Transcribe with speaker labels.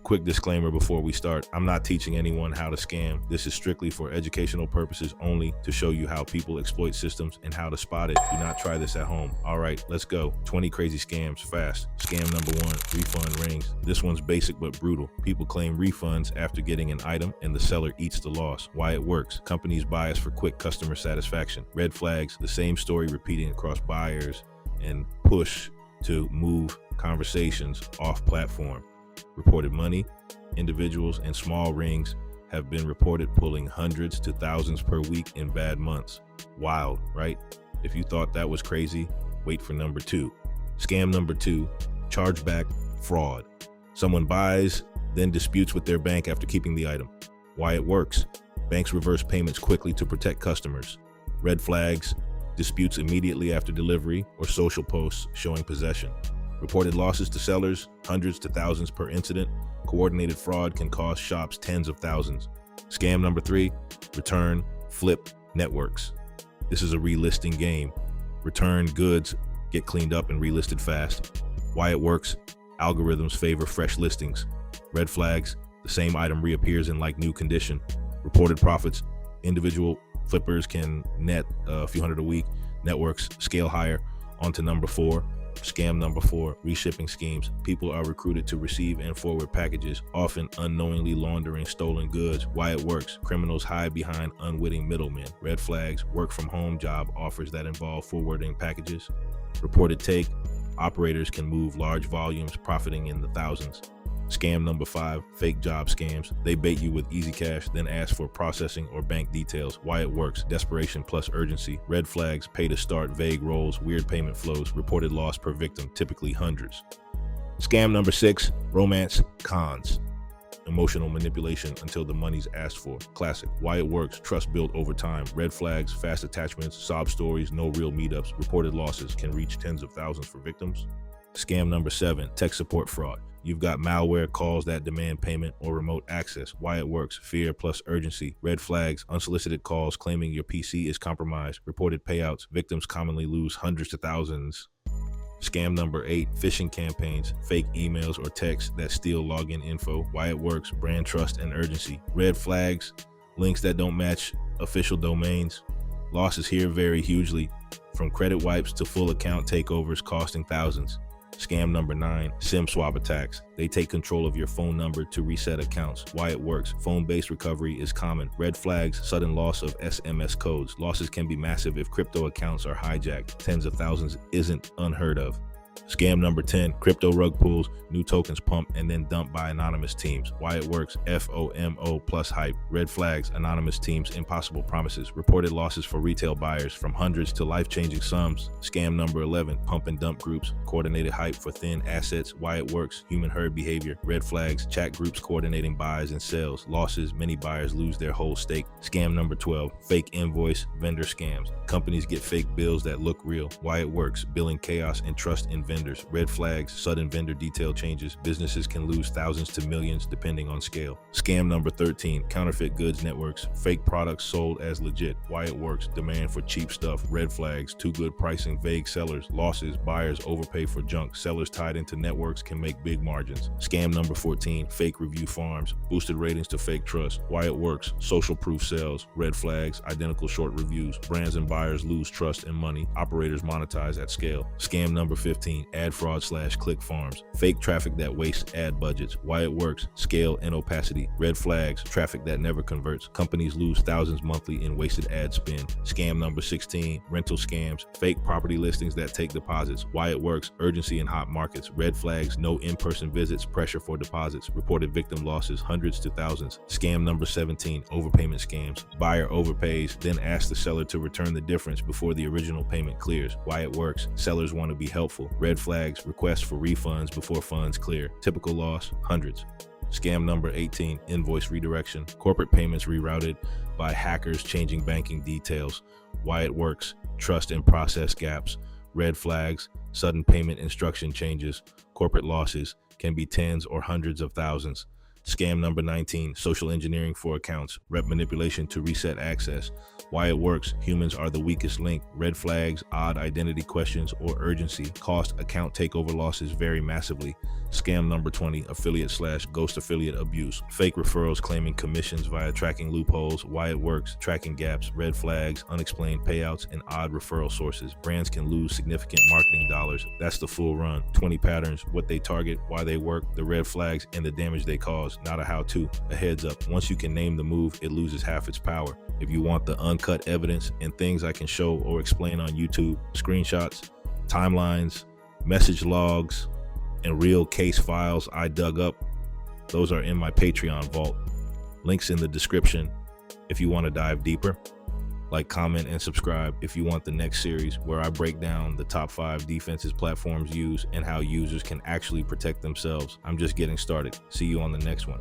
Speaker 1: Quick disclaimer before we start. I'm not teaching anyone how to scam. This is strictly for educational purposes only, to show you how people exploit systems and how to spot it. Do not try this at home. All right, let's go. 20 crazy scams fast. Scam number 1, refund rings. This one's basic but brutal. People claim refunds after getting an item and the seller eats the loss. Why it works. Companies bias for quick customer satisfaction. Red flags, the same story repeating across buyers and push to move conversations off platform. Reported money. Individuals and small rings have been reported pulling hundreds to thousands per week in bad months. Wild, right? If you thought that was crazy, wait for number 2. Scam number 2, chargeback fraud. Someone buys, then disputes with their bank after keeping the item. Why it works. Banks reverse payments quickly to protect customers. Red flags, disputes immediately after delivery, or social posts showing possession. Reported losses to sellers, hundreds to thousands per incident. Coordinated fraud can cost shops tens of thousands. Scam number 3, return, flip networks. This is a relisting game. Return goods get cleaned up and relisted fast. Why it works. Algorithms favor fresh listings. Red flags, the same item reappears in like new condition. Reported profits, individual flippers can net a few hundred a week. Networks scale higher. On to number 4. Scam number 4, reshipping schemes. People are recruited to receive and forward packages, often unknowingly laundering stolen goods. Why it works. Criminals hide behind unwitting middlemen. Red flags, work from home job offers that involve forwarding packages. Reported take, operators can move large volumes, profiting in the thousands. Scam number 5, fake job scams. They bait you with easy cash, then ask for processing or bank details. Why it works. Desperation plus urgency. Red flags, pay to start, vague roles, weird payment flows, reported loss per victim, typically hundreds. Scam number 6, romance cons. Emotional manipulation until the money's asked for. Classic. Why it works. Trust built over time. Red flags, fast attachments, sob stories, no real meetups. Reported losses can reach tens of thousands for victims. Scam number 7, tech support fraud. You've got malware calls that demand payment or remote access. Why it works. Fear plus urgency. Red flags, unsolicited calls claiming your PC is compromised. Reported payouts. Victims commonly lose hundreds to thousands. Scam number 8, phishing campaigns. Fake emails or texts that steal login info. Why it works. Brand trust and urgency. Red flags, links that don't match official domains. Losses here vary hugely, from credit wipes to full account takeovers costing thousands. Scam number 9, SIM swap attacks. They take control of your phone number to reset accounts. Why it works. Phone-based recovery is common. Red flags, sudden loss of SMS codes. Losses can be massive if crypto accounts are hijacked. Tens of thousands isn't unheard of. Scam number 10, crypto rug pulls, new tokens pumped and then dumped by anonymous teams. Why it works. FOMO plus hype. Red flags, anonymous teams, impossible promises. Reported losses for retail buyers from hundreds to life-changing sums. Scam number 11, pump and dump groups, coordinated hype for thin assets. Why it works. Human herd behavior. Red flags, chat groups coordinating buys and sales. Losses, many buyers lose their whole stake. Scam number 12, fake invoice, vendor scams. Companies get fake bills that look real. Why it works. Billing chaos and trust in vendors. Red flags, sudden vendor detail changes. Businesses can lose thousands to millions depending on scale. Scam number 13, counterfeit goods networks. Fake products sold as legit. Why it works. Demand for cheap stuff. Red flags, too good pricing, vague sellers. Losses, buyers overpay for junk. Sellers tied into networks can make big margins. Scam number 14, fake review farms. Boosted ratings to fake trust. Why it works. Social proof sales. Red flags, identical short reviews. Brands and buyers lose trust and money. Operators monetize at scale. Scam number 15, ad fraud / click farms. Fake traffic that wastes ad budgets. Why it works. Scale and opacity. Red flags, traffic that never converts. Companies lose thousands monthly in wasted ad spend. Scam number 16, rental scams. Fake property listings that take deposits. Why it works. Urgency in hot markets. Red flags, no in-person visits, pressure for deposits. Reported victim losses, hundreds to thousands. Scam number 17, overpayment scams. Buyer overpays, then asks the seller to return the difference before the original payment clears. Why it works. Sellers want to be helpful. Red flags, requests for refunds before funds clear. Typical loss, hundreds. Scam number 18, invoice redirection. Corporate payments rerouted by hackers changing banking details. Why it works. Trust and process gaps. Red flags, sudden payment instruction changes. Corporate losses can be tens or hundreds of thousands. Scam number 19, social engineering for accounts, rep manipulation to reset access. Why it works: humans are the weakest link. Red flags, odd identity questions, or urgency. Cost: account takeover losses vary massively. Scam number 20, affiliate/ghost affiliate abuse. Fake referrals claiming commissions via tracking loopholes. Why it works: tracking gaps, red flags, unexplained payouts, and odd referral sources. Brands can lose significant marketing dollars. That's the full run. 20 patterns, what they target, why they work, the red flags, and the damage they cause. Not a how-to. A heads up: once you can name the move, it loses half its power. If you want the uncut evidence and things I can show or explain on YouTube, screenshots, timelines, message logs, and real case files I dug up, those are in my Patreon vault. Links in the description if you want to dive deeper. Like, comment, and subscribe if you want the next series where I break down the top 5 defenses platforms use and how users can actually protect themselves. I'm just getting started. See you on the next one.